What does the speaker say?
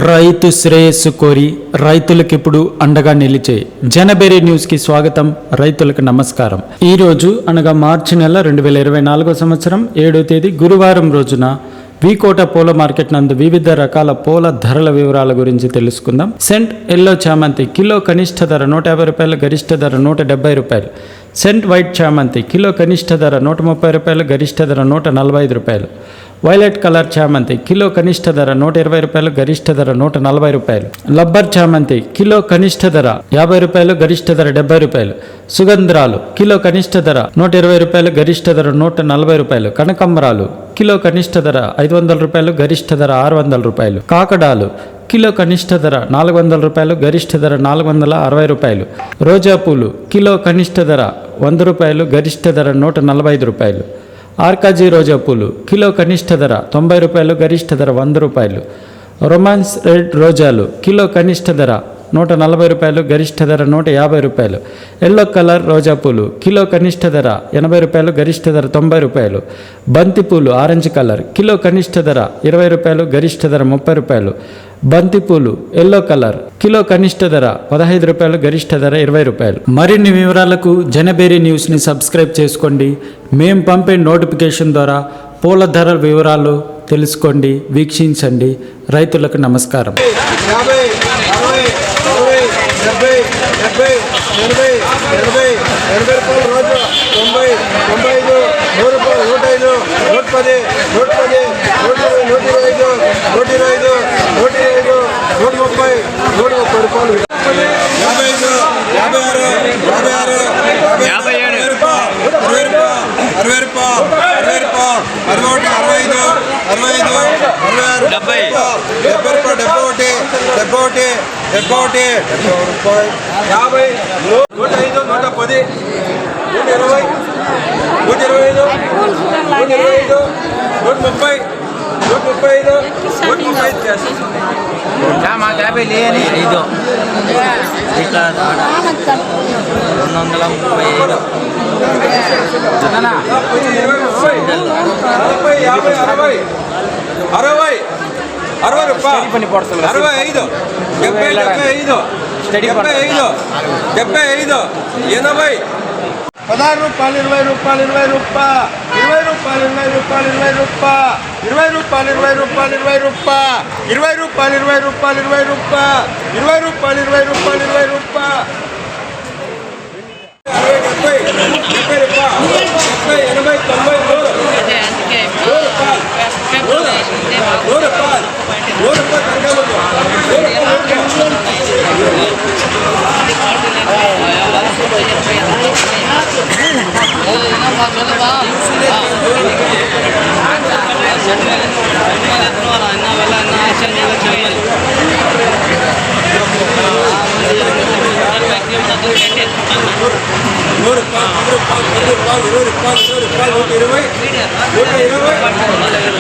రైతు శ్రేయస్సు కోరి రైతులకు ఇప్పుడు అండగా నిలిచే జనబెరి న్యూస్కి స్వాగతం. రైతులకు నమస్కారం. ఈరోజు అనగా మార్చి నెల 2024 సంవత్సరం 7వ తేదీ గురువారం రోజున వీకోట పూల మార్కెట్ నందు వివిధ రకాల పూల ధరల వివరాల గురించి తెలుసుకుందాం. సెంట్ ఎల్లో చామంతి కిలో కనిష్ట ధర 150 రూపాయలు, గరిష్ట ధర 170 రూపాయలు. సెంట్ వైట్ చామంతి కిలో కనిష్ట ధర 130 రూపాయలు, గరిష్ట ధర 145 రూపాయలు. వైలెట్ కలర్ చామంతి కిలో కనిష్ట ధర 120 రూపాయలు, గరిష్ట ధర 140 రూపాయలు. లబ్బర్ చామంతి కిలో కనిష్ట ధర 50 రూపాయలు, గరిష్ట ధర 70 రూపాయలు. సుగంధ్రాలు కిలో కనిష్ట ధర 120 రూపాయలు, గరిష్ట ధర 140 రూపాయలు. కనకంబరాలు కిలో కనిష్ట ధర 500 రూపాయలు, గరిష్ట ధర 600 రూపాయలు. కాకడాలు కిలో కనిష్ట ధర 400 రూపాయలు, గరిష్ట ధర 460 రూపాయలు. రోజా పూలు కిలో కనిష్ట ధర 100 రూపాయలు, గరిష్ట ధర 145 రూపాయలు. ఆర్కాజీ రోజా పూలు కిలో కనిష్ట ధర 90 రూపాయలు, గరిష్ట ధర 100 రూపాయలు. రొమాన్స్ రెడ్ రోజాలు కిలో కనిష్ట ధర 140 రూపాయలు, గరిష్ట ధర 150 రూపాయలు. ఎల్లో కలర్ రోజా పూలు కిలో కనిష్ట ధర 80 రూపాయలు, గరిష్ట ధర 90 రూపాయలు. బంతి పూలు ఆరెంజ్ కలర్ కిలో కనిష్ట ధర 20 రూపాయలు, గరిష్ట ధర 30 రూపాయలు. బంతిపూలు ఎల్లో కలర్ కిలో కనిష్ట ధర 15 రూపాయలు, గరిష్ట ధర 20 రూపాయలు. మరిన్ని వివరాలకు జనబెరి న్యూస్ని సబ్స్క్రైబ్ చేసుకోండి. మేము పంపే నోటిఫికేషన్ ద్వారా పూల ధరల వివరాలు తెలుసుకోండి, వీక్షించండి. రైతులకు నమస్కారం. 100 రూపాయలు, 120 రూపాయలు, 120 రూపాయలు, 120 రూపాయలు, 120